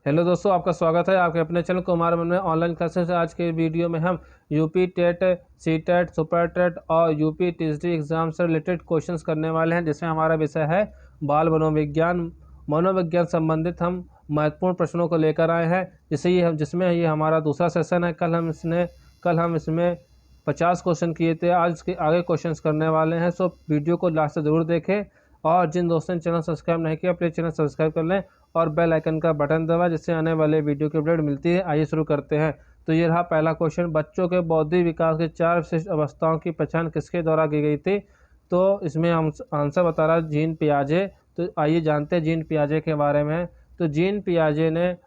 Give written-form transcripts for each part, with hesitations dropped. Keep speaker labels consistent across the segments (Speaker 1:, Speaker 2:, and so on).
Speaker 1: Hello दोस्तों, आपका स्वागत है आपके अपने चैनल कुमार मन में ऑनलाइन क्लासेस। आज के वीडियो में हम UP TET, C TET, super TET और यूपी टीएसडी एग्जाम से रिलेटेड क्वेश्चंस करने वाले हैं, जिसमें हमारा विषय है बाल मनोविज्ञान। मनोविज्ञान संबंधित हम महत्वपूर्ण प्रश्नों को लेकर आए हैं, जिसमें ये हमारा दूसरा सेशन है। कल हम इसमें 50 क्वेश्चन किए थे। आज इसके आगे क्वेश्चंस करने वाले हैं, सो वीडियो को लास्ट से ज़रूर देखें। और जिन दोस्तों ने चैनल सब्सक्राइब नहीं किया, प्लीज़ चैनल सब्सक्राइब कर लें और बेल आइकन का बटन दबाएं, जिससे आने वाले वीडियो की अपडेट मिलती है। आइए शुरू करते हैं। तो ये रहा पहला क्वेश्चन, बच्चों के बौद्धिक विकास के 4 विशिष्ट अवस्थाओं की पहचान किसके द्वारा की गई थी। तो इसमें हम आंसर बता रहा है जीन पियाजे। तो आइए जानते हैं जीन पियाजे के बारे में। तो जीन पियाजे ने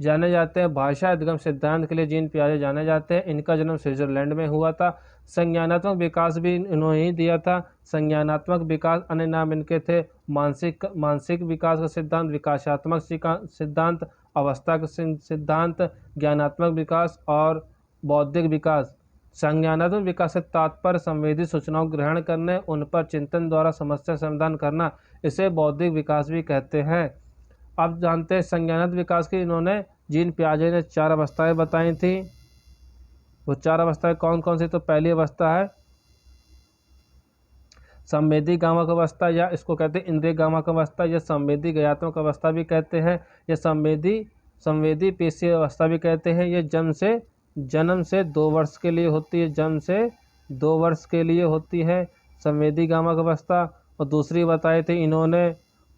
Speaker 1: जाने जाते हैं भाषा उद्गम सिद्धांत के लिए जीन पियाजे जाने जाते हैं। इनका जन्म स्विट्जरलैंड में हुआ था। संज्ञानात्मक विकास भी इन्होंने ही दिया था। संज्ञानात्मक विकास अन्य नाम इनके थे मानसिक विकास का सिद्धांत, विकासात्मक सिद्धांत, अवस्था का सिद्धांत, ज्ञानात्मक विकास और बौद्धिक विकास। संज्ञानात्मक विकास से तात्पर्य संवेदी सूचनाओं को ग्रहण करने, उन पर चिंतन द्वारा समस्या समाधान करना, इसे बौद्धिक विकास भी कहते हैं। अब जानते हैं संज्ञानात्मक विकास की इन्होंने जीन पियाजे ने 4 अवस्थाएं बताई थी। वो 4 अवस्थाएं कौन कौन सी। तो पहली अवस्था है संवेदी गामक अवस्था, या इसको कहते हैं इंद्रिय गामक अवस्था, या संवेदी ज्ञानात्मक अवस्था भी कहते हैं, या संवेदी पेशीय अवस्था भी कहते हैं। ये जन्म से 2 वर्ष के लिए होती है। जन्म से 2 वर्ष के लिए होती है संवेदी गामक अवस्था। और दूसरी बताई थी इन्होंने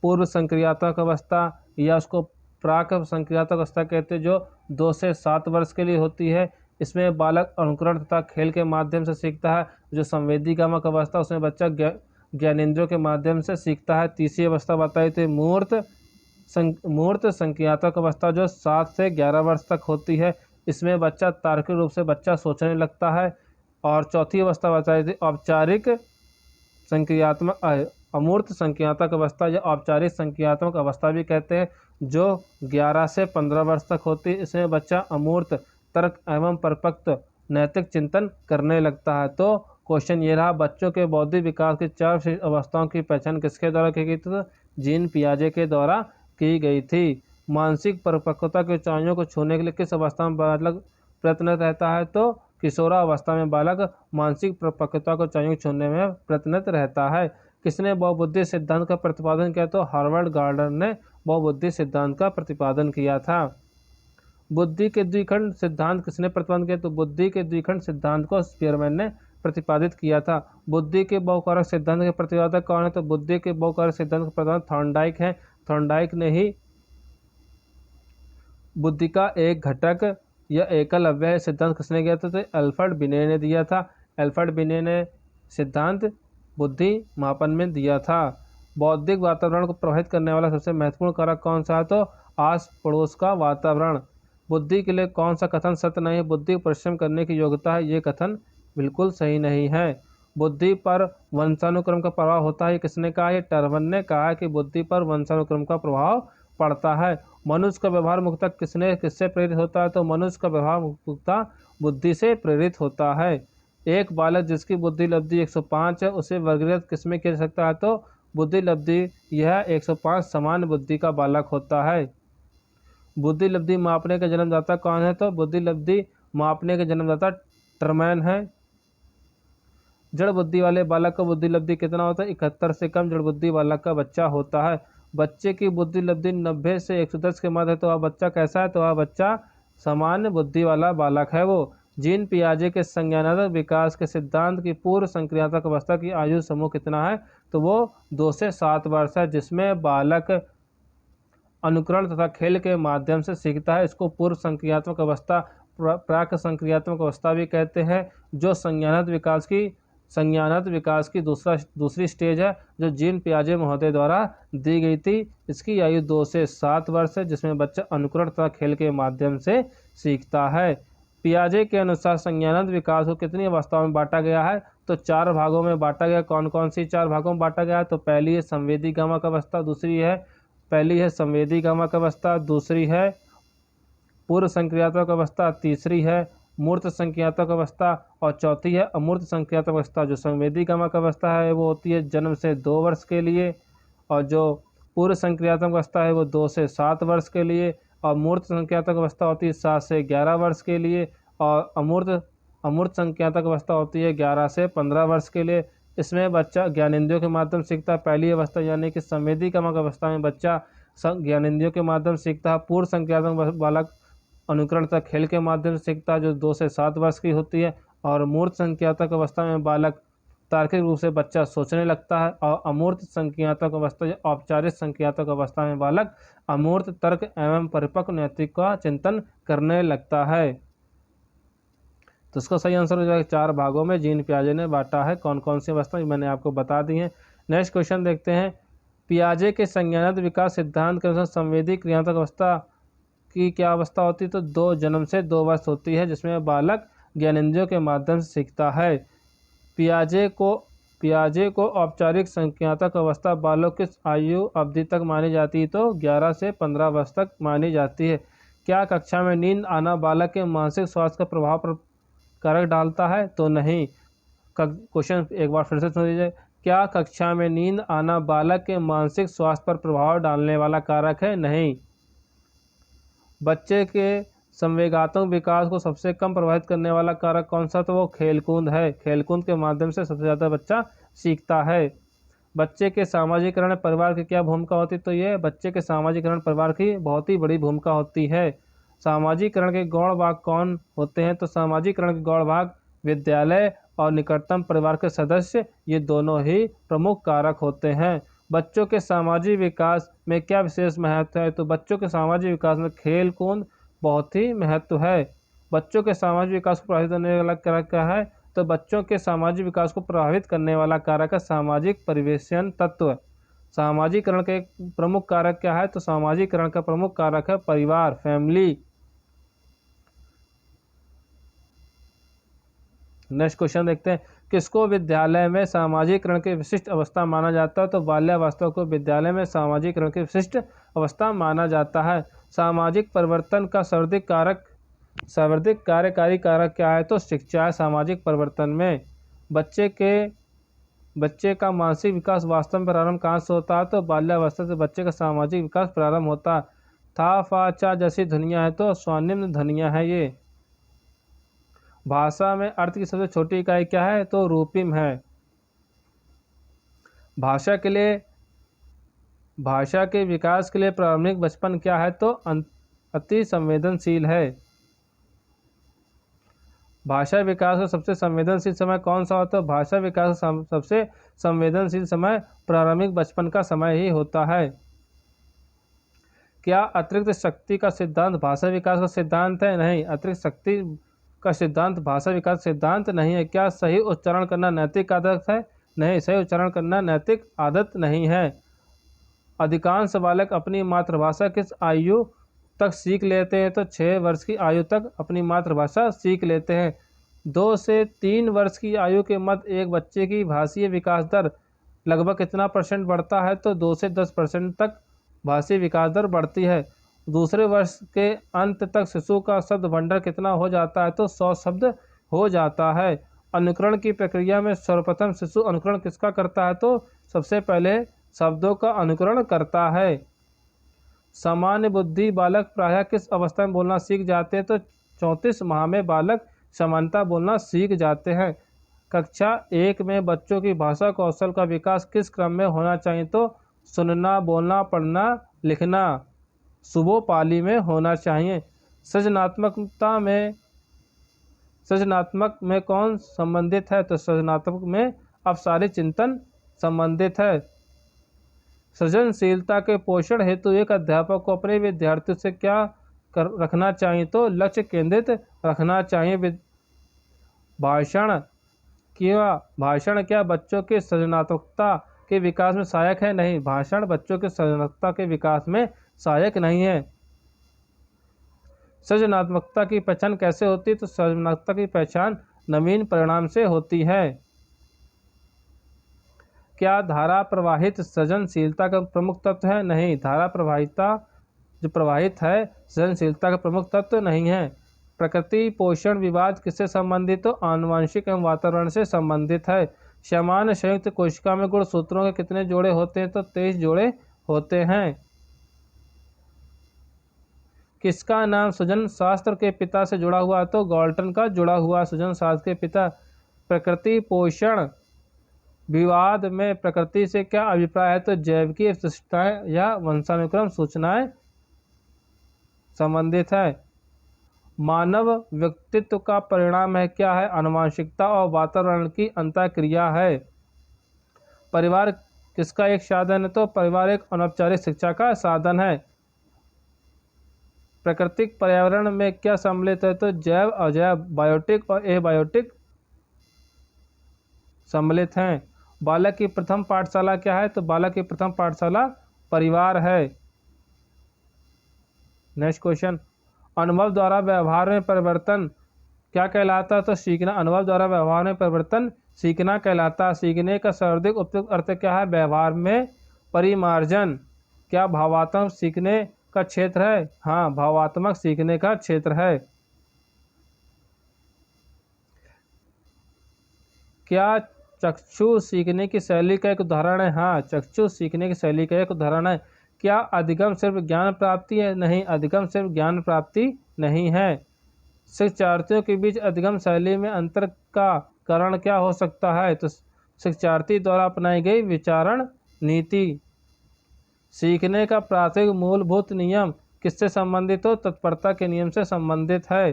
Speaker 1: पूर्व संक्रियात्मक अवस्था, या उसको प्राक संक्रियात्मक अवस्था कहते हैं, जो 2 से 7 वर्ष के लिए होती है। इसमें बालक अनुकरण तथा खेल के माध्यम से सीखता है। जो संवेदी गामक अवस्था, उसमें बच्चा ज्ञानेंद्रियों के माध्यम से सीखता है। तीसरी अवस्था बताई थी मूर्त संक्रियात्मक अवस्था, जो 7 से 11 वर्ष तक होती है। इसमें बच्चा तार्किक रूप से सोचने लगता है। और चौथी अवस्था बताई थी अमूर्त संक्रियात्मक अवस्था, या औपचारिक संक्रियात्मक अवस्था भी कहते हैं, जो 11 से 15 वर्ष तक होती है। इसमें बच्चा अमूर्त तर्क एवं परिपक्व नैतिक चिंतन करने लगता है। तो क्वेश्चन ये रहा, बच्चों के बौद्धिक विकास की 4 विशिष्ट अवस्थाओं की पहचान किसके द्वारा की गई थी। तो जीन पियाजे के द्वारा की गई थी। मानसिक परिपक्वता की ऊंचाइयों को छूने के लिए किस अवस्था में बालक प्रयत्नरत रहता है। तो किशोरावस्था में बालक मानसिक परिपक्वता को ऊंचाइयों को छूने में प्रयत्नरत रहता है। किसने बहुबुद्धि सिद्धांत का प्रतिपादन किया। तो हार्वर्ड गार्डनर ने बहुबुद्धि सिद्धांत का प्रतिपादन किया था। बुद्धि के द्विखंड सिद्धांत किसने प्रतिपादन किया। तो बुद्धि के द्विखंड सिद्धांत को स्पीयरमैन ने प्रतिपादित किया था। बुद्धि के बहुकारक सिद्धांत के प्रतिपादक कौन है। तो बुद्धि के बहुकारक सिद्धांत के प्रतिपादक थॉर्नडाइक है। थॉर्नडाइक ने ही बुद्धि का एक घटक या एकल अव्यय सिद्धांत किसने किया था। तो अल्फ्रेड बिने ने दिया था। अल्फ्रेड बिने ने सिद्धांत बुद्धि मापन में दिया था। बौद्धिक वातावरण को प्रभावित करने वाला सबसे महत्वपूर्ण कारक कौन सा है। तो आस पड़ोस का वातावरण। बुद्धि के लिए कौन सा कथन सत्य नहीं है। बुद्धि परिश्रम करने की योग्यता है, ये कथन बिल्कुल सही नहीं है। बुद्धि पर वंशानुक्रम का प्रभाव होता है, किसने कहा। ये टर्वन ने कहा कि बुद्धि पर वंशानुक्रम का प्रभाव पड़ता है। मनुष्य का व्यवहार मुक्तता किससे प्रेरित होता है। तो मनुष्य का व्यवहार मुक्तता बुद्धि से प्रेरित होता है। एक बालक जिसकी बुद्धि लब्धि 105 है, उसे वर्गीकृत किसमें किया जा सकता है। तो बुद्धि लब्धि यह 105 सामान्य बुद्धि का बालक होता है। बुद्धि लब्धि मापने का जन्मदाता कौन है। तो बुद्धि लब्धि मापने के जन्मदाता टर्मैन है। जड़ बुद्धि वाले बालक का बुद्धि लब्धि कितना होता है। 71 से कम जड़ बुद्धि बालक का बच्चा होता है। बच्चे की बुद्धि लब्धि 90 से 110 के मध्य है, तो वह बच्चा कैसा है। तो वह बच्चा सामान्य बुद्धि वाला बालक है। वो जीन पियाजे के संज्ञानात्मक विकास के सिद्धांत की पूर्व संक्रियात्मक अवस्था की आयु समूह कितना है। तो वो 2 से 7 वर्ष है, जिसमें बालक अनुकरण तथा खेल के माध्यम से सीखता है। इसको पूर्व संक्रियात्मक अवस्था, प्राक संक्रियात्मक अवस्था भी कहते हैं, जो संज्ञानात्मक विकास की दूसरी स्टेज है, जो जीन पियाजे महोदय द्वारा दी गई थी। इसकी आयु 2 से 7 वर्ष है, जिसमें बच्चा अनुकरण तथा खेल के माध्यम से सीखता है। पियाजे के अनुसार संज्ञानात्मक विकास को कितनी अवस्थाओं में बांटा गया है। तो 4 भागों में बांटा गया। कौन कौन सी 4 भागों में बांटा गया है। तो पहली है संवेदी गामक अवस्था, दूसरी है पूर्व संक्रियात्मक अवस्था, तीसरी है मूर्त संक्रियात्मक अवस्था, और चौथी है अमूर्त संक्रियात्मक अवस्था। जो संवेदी गामक अवस्था है वो होती है जन्म से 2 वर्ष के लिए, और जो पूर्व संक्रियात्मक अवस्था है वो 2 से 7 वर्ष के लिए, और मूर्त संख्यात्मक अवस्था होती है 7 से 11 वर्ष के लिए, और अमूर्त संख्यात्मक अवस्था होती है 11 से 15 वर्ष के लिए। इसमें बच्चा ज्ञानेंद्रियों के माध्यम से सीखता है। पहली अवस्था यानी कि संवेदीक्रमक अवस्था में बच्चा ज्ञानेंद्रियों के माध्यम से सीखता है। पूर्व संख्यात्मक बालक अनुकरण तक खेल के माध्यम से सीखता है, जो 2 से 7 वर्ष की होती है। और मूर्त संख्यात्मक अवस्था में बालक तार्किक रूप से बच्चा सोचने लगता है। और अमूर्त संख्यात्मक अवस्था या औपचारिक संख्यात्मक अवस्था में बालक अमूर्त तर्क एवं परिपक्व नैतिक का चिंतन करने लगता है। तो इसका सही आंसर हो जाएगा 4 भागों में जीन पियाजे ने बांटा है। कौन कौन सी अवस्था मैंने आपको बता दी है। नेक्स्ट क्वेश्चन देखते हैं। पियाजे के संज्ञानात्मक विकास सिद्धांत के अनुसार संवेदी क्रियात्मक अवस्था की क्या अवस्था होती है? तो 2 जन्म से 2 वर्ष होती है, जिसमें बालक ज्ञानेंद्रियों के माध्यम से सीखता है। पियाजे को औपचारिक संज्ञानात्मक अवस्था बालक किस आयु अवधि तक मानी जाती है? तो 11 से 15 वर्ष तक मानी जाती है। क्या कक्षा में नींद आना बालक के मानसिक स्वास्थ्य का प्रभाव पर कारक डालता है? तो नहीं। क्वेश्चन एक बार फिर से सुन लीजिए। क्या कक्षा में नींद आना बालक के मानसिक स्वास्थ्य पर प्रभाव डालने वाला कारक है? नहीं। बच्चे के संवेगात्मक विकास को सबसे कम प्रभावित करने वाला कारक कौन सा? तो वो खेलकूद है। खेलकूद के माध्यम से सबसे ज़्यादा बच्चा सीखता है। बच्चे के सामाजिकरण परिवार की क्या भूमिका होती है? तो ये बच्चे के सामाजिकरण परिवार की बहुत ही बड़ी भूमिका होती है। सामाजिकरण के गौण भाग कौन होते हैं? तो सामाजिकरण के गौण भाग विद्यालय और निकटतम परिवार के सदस्य, ये दोनों ही प्रमुख कारक होते हैं। बच्चों के सामाजिक विकास में क्या विशेष महत्व है? तो बच्चों के सामाजिक विकास में खेल कूद बहुत ही महत्व है। बच्चों के सामाजिक विकास को प्रभावित करने वाला कारक क्या है? तो बच्चों के सामाजिक विकास को प्रभावित करने वाला कारक है सामाजिक परिवेशन तत्व। सामाजिकरण के प्रमुख कारक क्या है? तो सामाजिकरण का प्रमुख कारक है परिवार, फैमिली। नेक्स्ट क्वेश्चन देखते हैं। किसको विद्यालय में सामाजिकरण की विशिष्ट अवस्था माना जाता है? तो बाल्यावस्था को विद्यालय में सामाजिकरण की विशिष्ट अवस्था माना जाता है। सामाजिक परिवर्तन का सर्वाधिक कार्यकारी कारक क्या है? तो शिक्षा है। सामाजिक परिवर्तन में बच्चे का मानसिक विकास वास्तव में प्रारंभ कहाँ से होता है? तो बाल्यावस्था से बच्चे का सामाजिक विकास प्रारंभ होता है। था, फा, चा जैसी ध्वनियाँ है तो स्वनिम्न ध्वनियाँ है ये। भाषा में अर्थ की सबसे छोटी इकाई क्या है? तो रूपिम है। भाषा के विकास के लिए प्रारंभिक बचपन क्या है? तो अति संवेदनशील है। भाषा विकास का सबसे संवेदनशील समय कौन सा होता है? भाषा विकास का सबसे संवेदनशील समय प्रारंभिक बचपन का समय ही होता है। क्या अतिरिक्त शक्ति का सिद्धांत भाषा विकास का सिद्धांत है? नहीं। अतिरिक्त शक्ति का सिद्धांत भाषा विकास सिद्धांत नहीं है। क्या सही उच्चारण करना नैतिक आदत है? नहीं, सही उच्चारण करना नैतिक आदत नहीं है। अधिकांश बालक अपनी मातृभाषा किस आयु तक सीख लेते हैं? तो 6 वर्ष की आयु तक अपनी मातृभाषा सीख लेते हैं। 2 से 3 वर्ष की आयु के मध्य एक बच्चे की भाषीय विकास दर लगभग कितना % बढ़ता है? तो 2 से 10% तक भाषी विकास दर बढ़ती है। दूसरे वर्ष के अंत तक शिशु का शब्द भंडार कितना हो जाता है? तो 100 शब्द हो जाता है। अनुकरण की प्रक्रिया में सर्वप्रथम शिशु अनुकरण किसका करता है? तो सबसे पहले शब्दों का अनुकरण करता है। सामान्य बुद्धि बालक प्रायः किस अवस्था में बोलना सीख जाते हैं? तो 34 माह में बालक समानता बोलना सीख जाते हैं। कक्षा 1 में बच्चों की भाषा कौशल का विकास किस क्रम में होना चाहिए? तो सुनना, बोलना, पढ़ना, लिखना सुबोपाली में होना चाहिए। सृजनात्मक में कौन संबंधित है? तो सृजनात्मक में अपसारी चिंतन संबंधित है। सृजनशीलता के पोषण हेतु एक अध्यापक को अपने विद्यार्थियों से क्या रखना चाहिए? तो लक्ष्य केंद्रित रखना चाहिए। भाषण क्या बच्चों की सृजनात्मकता के विकास में सहायक है? नहीं, भाषण बच्चों के सृजनात्मकता के विकास में सहायक नहीं है। सृजनात्मकता की पहचान कैसे होती है? तो सृजनात्मकता की पहचान नवीन परिणाम से होती है। क्या धारा प्रवाहित सृजनशीलता का प्रमुख तत्व है? नहीं, धारा जो प्रवाहित है सृजनशीलता का प्रमुख तत्व नहीं है। प्रकृति पोषण विवाद किससे संबंधित? तो आनुवंशिक एवं वातावरण से संबंधित है। समान संयुक्त कोशिका में गुणसूत्रों के कितने जोड़े होते हैं? तो 23 जोड़े होते हैं। किसका नाम सुजन शास्त्र के पिता से जुड़ा हुआ? तो गॉल्टन का जुड़ा हुआ सुजन शास्त्र के पिता। प्रकृति पोषण विवाद में प्रकृति से क्या अभिप्राय है? तो जैविकी विशिष्टताएं या वंशानुक्रम सूचनाएं संबंधित है। मानव व्यक्तित्व का परिणाम है क्या है? आनुवंशिकता और वातावरण की अंतःक्रिया है। परिवार किसका एक साधन है? तो परिवार एक अनौपचारिक शिक्षा का साधन है। प्राकृतिक पर्यावरण में क्या सम्मिलित है? तो जैव, अजैव, बायोटिक और एबायोटिक सम्मिलित हैं। बालक की प्रथम पाठशाला क्या है? तो बालक की प्रथम पाठशाला परिवार है। नेक्स्ट क्वेश्चन, अनुभव द्वारा व्यवहार में परिवर्तन क्या कहलाता है? तो सीखना। अनुभव द्वारा व्यवहार में परिवर्तन सीखना कहलाता है। सीखने का सर्वाधिक उपयुक्त अर्थ क्या है? व्यवहार में परिमार्जन। क्या भावात्मक सीखने का क्षेत्र है? हाँ, भावात्मक सीखने का क्षेत्र है। क्या चक्षु सीखने की शैली का एक उदाहरण है? हाँ, चक्षु सीखने की शैली का एक उदाहरण है। क्या अधिगम सिर्फ ज्ञान प्राप्ति है? नहीं, अधिगम सिर्फ ज्ञान प्राप्ति नहीं है। शिक्षार्थियों के बीच अधिगम शैली में अंतर का कारण क्या हो सकता है? तो शिक्षार्थी द्वारा अपनाई गई विचारण नीति। सीखने का प्राथमिक मूलभूत नियम किससे संबंधित हो? तत्परता के नियम से संबंधित है।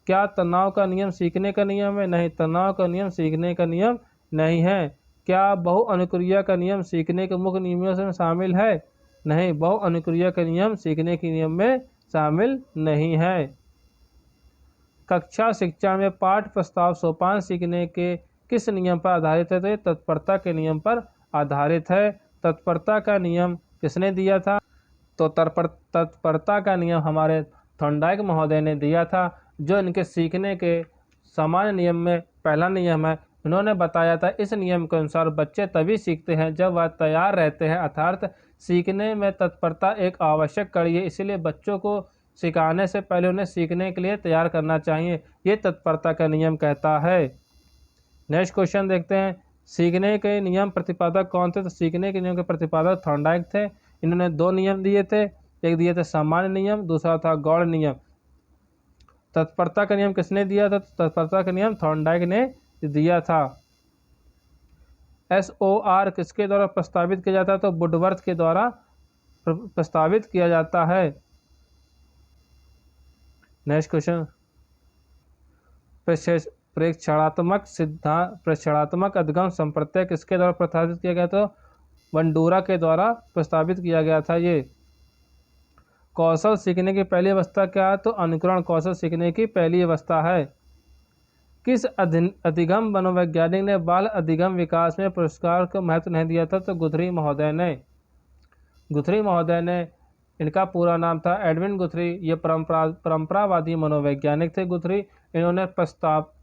Speaker 1: क्या तनाव का नियम सीखने का नियम है? नहीं, तनाव का नियम सीखने का नियम नहीं है। क्या बहु अनुक्रिया का नियम सीखने के मुख्य नियमों में शामिल है? नहीं, बहु अनुक्रिया का नियम सीखने के नियम में शामिल नहीं है। कक्षा शिक्षा में पाठ प्रस्ताव सोपान सीखने के किस नियम पर आधारित है? तो ये तत्परता के नियम पर आधारित है। तत्परता का नियम किसने दिया था? तो तत्परता का नियम हमारे थॉर्नडाइक महोदय ने दिया था, जो इनके सीखने के सामान्य नियम में पहला नियम है। उन्होंने बताया था इस नियम के अनुसार बच्चे तभी सीखते हैं जब वह तैयार रहते हैं, अर्थात सीखने में तत्परता एक आवश्यक कड़ी है। इसलिए बच्चों को सिखाने से पहले उन्हें सीखने के लिए तैयार करना चाहिए, ये तत्परता का नियम कहता है। नेक्स्ट क्वेश्चन देखते हैं, सीखने के नियम प्रतिपादक कौन थे? तो सीखने के नियम के प्रतिपादक थॉर्नडाइक थे। इन्होंने दो नियम दिए थे, एक दिए थे सामान्य नियम, दूसरा था गौड़ नियम। तत्परता का नियम किसने दिया था? तत्परता का नियम थॉर्नडाइक ने दिया था। SOR किसके द्वारा प्रस्तावित किया जाता है? तो वुडवर्थ के द्वारा प्रस्तावित किया जाता है। नेक्स्ट क्वेश्चन, प्रेक्षणात्मक सिद्धांत प्रेक्षणात्मक अधिगम संप्रत्यय किसके द्वारा प्रस्तावित किया गया? तो बंडूरा के द्वारा प्रस्तावित किया गया था। ये कौशल सीखने की पहली अवस्था क्या है? तो अनुकरण कौशल सीखने की पहली अवस्था है। किस अधिगम मनोवैज्ञानिक ने बाल अधिगम विकास में पुरस्कार को महत्व नहीं दिया था? तो गुथरी महोदय ने। गुथरी महोदय ने, इनका पूरा नाम था एडविन गुथरी। ये परंपरावादी मनोवैज्ञानिक थे गुथरी। इन्होंने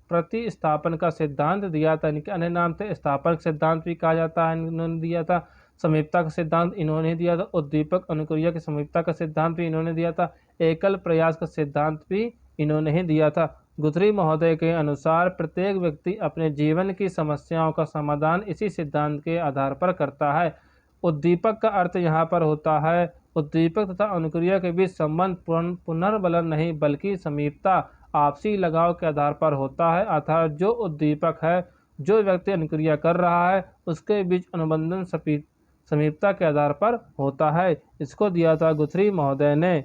Speaker 1: प्रतिस्थापन का सिद्धांत दिया था। इनके अन्य नाम थे स्थापक सिद्धांत भी कहा जाता है, इन्होंने दिया था। समीपता का सिद्धांत इन्होंने दिया था। उद्दीपक अनुक्रिया की समीपता का सिद्धांत भी इन्होंने दिया था। एकल प्रयास का सिद्धांत भी इन्होंने ही दिया था। गुथरी महोदय के अनुसार प्रत्येक व्यक्ति अपने जीवन की समस्याओं का समाधान इसी सिद्धांत के आधार पर करता है। उद्दीपक का अर्थ यहाँ पर होता है उद्दीपक तथा अनुक्रिया के बीच संबंध पुनर्बलन नहीं बल्कि समीपता, आपसी लगाव के आधार पर होता है। अर्थात जो उद्दीपक है, जो व्यक्ति अनुक्रिया कर रहा है, उसके बीच अनुबंधन समीपता के आधार पर होता है। इसको दिया था गुथरी महोदय ने।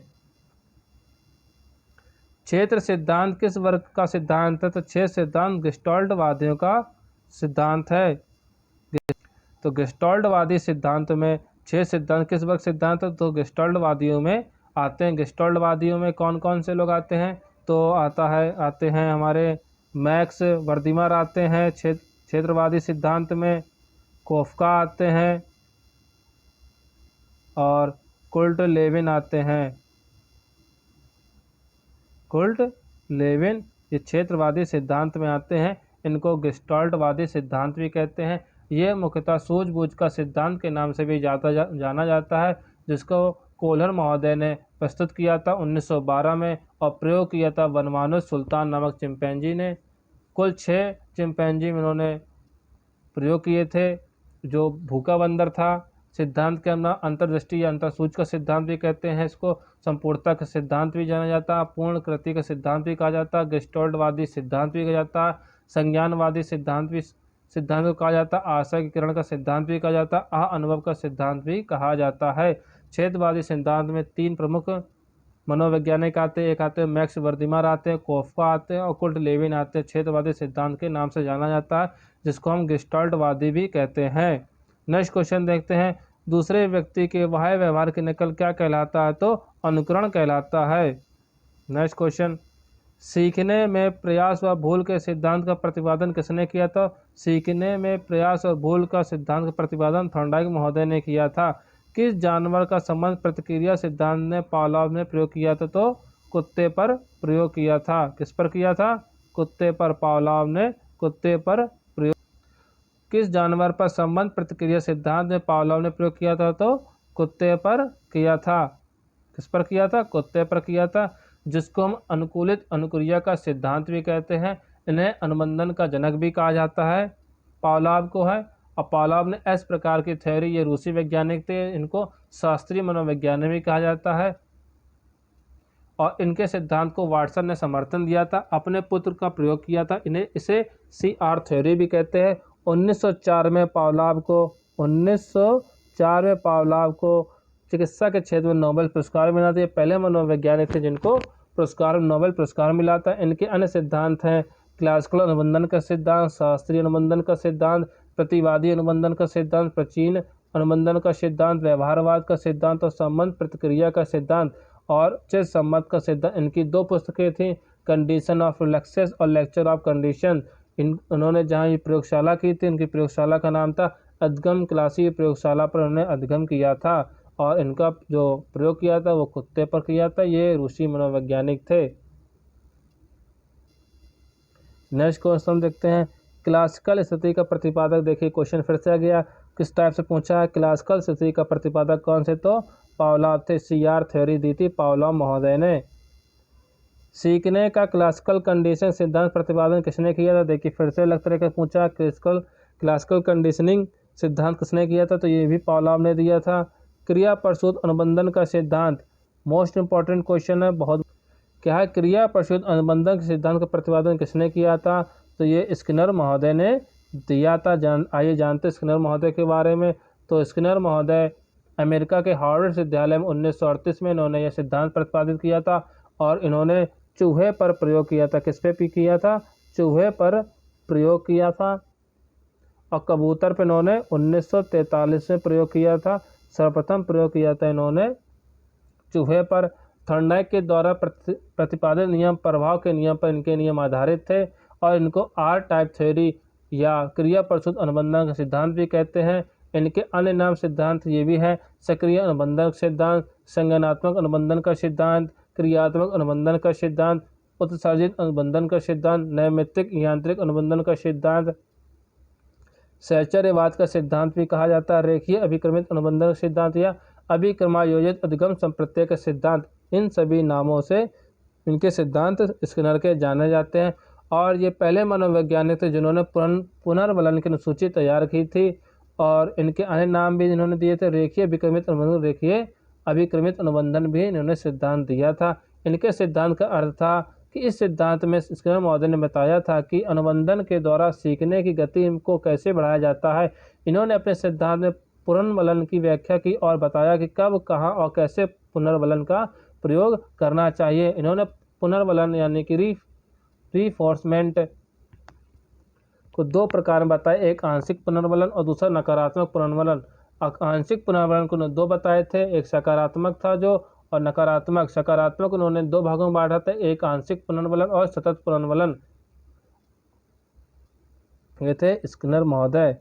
Speaker 1: क्षेत्र सिद्धांत किस वर्ग का सिद्धांत है? तो क्षेत्र सिद्धांत गेस्टाल्टवादियों का सिद्धांत है। तो गेस्टाल्टवादी सिद्धांत में क्षेत्र सिद्धांत किस वर्ग सिद्धांत है? तो गेस्टाल्टवादियों में आते हैं। गेस्टाल्टवादियों में कौन कौन से लोग आते हैं? तो आते हैं हमारे मैक्स वर्दिमर आते हैं क्षेत्रवादी सिद्धांत में, कोफका आते हैं और कुर्ट लेविन आते हैं। कुर्ट लेविन ये क्षेत्रवादी सिद्धांत में आते हैं। इनको गेस्टाल्टवादी सिद्धांत भी कहते हैं। ये मुख्यतः सूझबूझ का सिद्धांत के नाम से भी जाना जाता है, जिसको कोहलर महोदय ने प्रस्तुत किया था 1912 में और प्रयोग किया था वनमानुस सुल्तान नामक चिंपैंजी ने। कुल 6 चिंपैंजी में उन्होंने प्रयोग किए थे। जो भूखा बंदर था, सिद्धांत के अंदर अंतर्दृष्टि या अंतरसूझ का सिद्धांत भी कहते हैं इसको। संपूर्णता का सिद्धांत भी जाना जाता है, पूर्ण कृति का सिद्धांत भी कहा जाता है, गेस्टाल्टवादी सिद्धांत भी कहा जाता है, संज्ञानवादी सिद्धांत को कहा जाता है, आशयीकरण का सिद्धांत भी कहा जाता है, अनुभव का सिद्धांत भी कहा जाता है। छेदवादी सिद्धांत में 3 प्रमुख मनोवैज्ञानिक आते हैं, एक आते हैं मैक्स वर्दिमर आते हैं, कोफका आते हैं और कुर्ट लेविन आते हैं। छेदवादी सिद्धांत के नाम से जाना जाता है, जिसको हम गेस्टाल्टवादी भी कहते हैं। नेक्स्ट क्वेश्चन देखते हैं, दूसरे व्यक्ति के बाह्य व्यवहार की नकल क्या कहलाता है? तो अनुकरण कहलाता है। नेक्स्ट क्वेश्चन, सीखने में प्रयास व भूल के सिद्धांत का प्रतिपादन किसने किया था? सीखने में प्रयास और भूल का सिद्धांत का प्रतिपादन थॉर्नडाइक महोदय ने किया था। किस जानवर का संबंध प्रतिक्रिया सिद्धांत ने पावलोव ने प्रयोग किया था? तो कुत्ते पर प्रयोग किया था। किस पर किया था? कुत्ते पर। पावलोव ने कुत्ते पर प्रयोग। किस जानवर पर संबंध प्रतिक्रिया सिद्धांत ने पावलोव ने प्रयोग किया था? तो कुत्ते पर किया था। किस पर किया था? कुत्ते पर किया था, जिसको हम अनुकूलित अनुक्रिया का सिद्धांत भी कहते हैं। इन्हें अनुबंधन का जनक भी कहा जाता है, पावलोव को है। और पावलोव ने इस प्रकार की थ्योरी, ये रूसी वैज्ञानिक थे, इनको शास्त्रीय मनोवैज्ञानिक भी कहा जाता है। और इनके सिद्धांत को वाटसन ने समर्थन दिया था, अपने पुत्र का प्रयोग किया था। इसे CR थ्योरी भी कहते हैं। 1904 में पावलोव को चिकित्सा के क्षेत्र में नोबेल पुरस्कार मिला था। ये पहले मनोवैज्ञानिक थे जिनको नोबेल पुरस्कार मिला था। इनके अन्य सिद्धांत हैं क्लासिकल अनुबंधन का सिद्धांत, शास्त्रीय अनुबंधन का सिद्धांत, प्रतिवादी अनुबंधन का सिद्धांत, प्राचीन अनुबंधन का सिद्धांत, व्यवहारवाद का सिद्धांत और संबंध प्रतिक्रिया का सिद्धांत और चित्त सम्मत का सिद्धांत। इनकी 2 पुस्तकें थीं, कंडीशन ऑफ रिलैक्सेस और लेक्चर ऑफ कंडीशन। उन्होंने जहाँ ये प्रयोगशाला की थी, इनकी प्रयोगशाला का नाम था अधगम। क्लासी प्रयोगशाला पर उन्होंने अधगम किया था और इनका जो प्रयोग किया था वो कुत्ते पर किया था। ये रूसी मनोवैज्ञानिक थे। नेक्स्ट क्वेश्चन देखते हैं, क्लासिकल स्थिति का प्रतिपादक। देखिए क्वेश्चन फिर से आ गया, किस टाइप से पूछा है? क्लासिकल स्थिति का प्रतिपादक कौन से? तो पावलोव थे। CR थ्योरी दी थी पावलोव महोदय ने। सीखने का क्लासिकल कंडीशन सिद्धांत प्रतिपादन किसने किया था? देखिए फिर से अलग तरह का पूछा, क्लासिकल कंडीशनिंग सिद्धांत किसने किया था? तो ये भी पावलोव ने दिया था। क्रिया प्रसूत अनुबंधन का सिद्धांत, मोस्ट इंपॉर्टेंट क्वेश्चन है बहुत। क्या है? क्रिया प्रसूत अनुबंधन के सिद्धांत का प्रतिपादन किसने किया था? तो ये स्किनर महोदय ने दिया था। आइए जानते हैं स्किनर महोदय के बारे में। तो स्किनर महोदय अमेरिका के हार्वर्ड विश्वविद्यालय में 1938 में इन्होंने यह सिद्धांत प्रतिपादित किया था और इन्होंने चूहे पर प्रयोग किया था। किस पे किया था? चूहे पर प्रयोग किया था। और कबूतर पर इन्होंने 1943 में प्रयोग किया था। सर्वप्रथम प्रयोग किया था इन्होंने चूहे पर। थॉर्नडाइक के द्वारा प्रतिपादित नियम प्रभाव के नियम पर इनके नियम आधारित थे और इनको R टाइप थ्योरी या क्रिया प्रसूत अनुबंधन का सिद्धांत भी कहते हैं। इनके अन्य नाम सिद्धांत ये भी हैं, सक्रिय अनुबंधन सिद्धांत, संज्ञानात्मक अनुबंधन का सिद्धांत, क्रियात्मक अनुबंधन का सिद्धांत, उत्सर्जित अनुबंधन का सिद्धांत, नैमित्तिक यांत्रिक अनुबंधन का सिद्धांत, सहचर्यवाद का सिद्धांत भी कहा जाता है, रेखीय अभिक्रमित अनुबंधन का सिद्धांत या अभिक्रमायोजित अधिगम संप्रत्यय का सिद्धांत। इन सभी नामों से इनके सिद्धांत स्किनर के जाने जाते हैं। और ये पहले मनोवैज्ञानिक थे जिन्होंने पुनर्वलन की अनुसूची तैयार की थी और इनके अन्य नाम भी इन्होंने दिए थे, रेखीय अभिक्रमित अनुबंधन, रेखीय अभिक्रमित अनुबंधन भी इन्होंने सिद्धांत दिया था। इनके सिद्धांत का अर्थ था कि इस सिद्धांत में स्किनर महोदय ने बताया था कि अनुबंधन के द्वारा सीखने की गति को कैसे बढ़ाया जाता है। इन्होंने अपने सिद्धांत में पुनर्वलन की व्याख्या की और बताया कि कब, कहाँ और कैसे पुनर्वलन का प्रयोग करना चाहिए। इन्होंने पुनर्वलन यानी कि रीफोर्समेंट को 2 प्रकार में बताया, एक आंशिक पुनर्वलन और दूसरा नकारात्मक पुनर्वलन। आंशिक पुनर्वलन को 2 बताए थे, एक सकारात्मक था जो और नकारात्मक। सकारात्मक उन्होंने 2 भागों में बांटा था, एक आंशिक पुनर्वलन और सतत पुनर्वलन। ये थे स्किनर महोदय।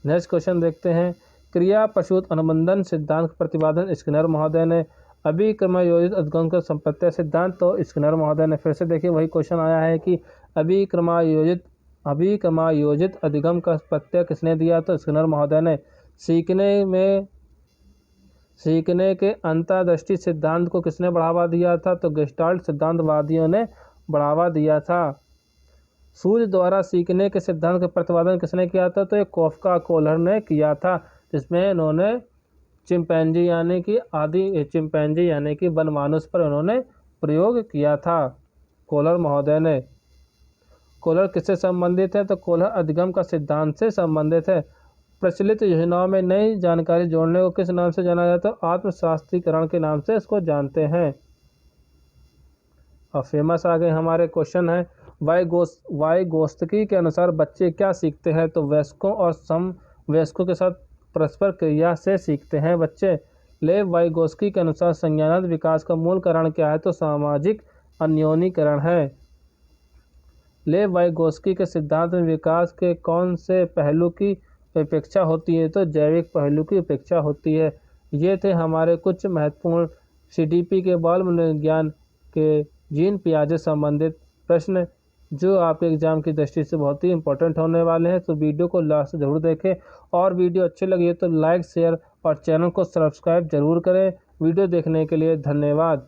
Speaker 1: नेक्स्ट क्वेश्चन देखते हैं, क्रिया प्रसूत अनुबंधन सिद्धांत प्रतिपादन स्किनर महोदय ने। अभिक्रमायोजित अधिगम का संप्रत्यय सिद्धांत तो स्किनर महोदय ने। फिर से देखिए वही क्वेश्चन आया है कि अभिक्रमायोजित अधिगम का प्रत्यय किसने दिया? तो स्किनर महोदय ने। सीखने के अंतर्दृष्टि सिद्धांत को किसने बढ़ावा दिया था? तो गेस्टाल्ट सिद्धांतवादियों ने बढ़ावा दिया था। सूझ द्वारा सीखने के सिद्धांत का प्रतिपादन किसने किया था? तो ये कोफका कोहलर ने किया था। जिसमें इन्होंने चिंपैंजी यानी कि बनमानुष पर उन्होंने प्रयोग किया था कोहलर महोदय ने। कोहलर किससे संबंधित है? तो कोहलर अधिगम का सिद्धांत से संबंधित है। प्रचलित योजनाओं में नई जानकारी जोड़ने को किस नाम से जाना जाता है? तो आत्मशास्त्रीकरण के नाम से इसको जानते हैं। और फेमस आ गए हमारे क्वेश्चन है वाइगोत्स्की के अनुसार बच्चे क्या सीखते हैं? तो वयस्कों और समवयस्कों के साथ परस्पर क्रिया से सीखते हैं बच्चे। लेव वाइगोत्स्की के अनुसार संज्ञानात्मक विकास का मूल कारण क्या है? तो सामाजिक अन्योनीकरण है। लेव वाइगोत्स्की के सिद्धांत में विकास के कौन से पहलू की उपेक्षा होती है? तो जैविक पहलू की उपेक्षा होती है। ये थे हमारे कुछ महत्वपूर्ण CDP के बाल मनोविज्ञान के जीन पियाजे संबंधित प्रश्न जो आपके एग्जाम की दृष्टि से बहुत ही इंपॉर्टेंट होने वाले हैं। तो वीडियो को लास्ट जरूर देखें और वीडियो अच्छी लगी है तो लाइक शेयर और चैनल को सब्सक्राइब जरूर करें। वीडियो देखने के लिए धन्यवाद।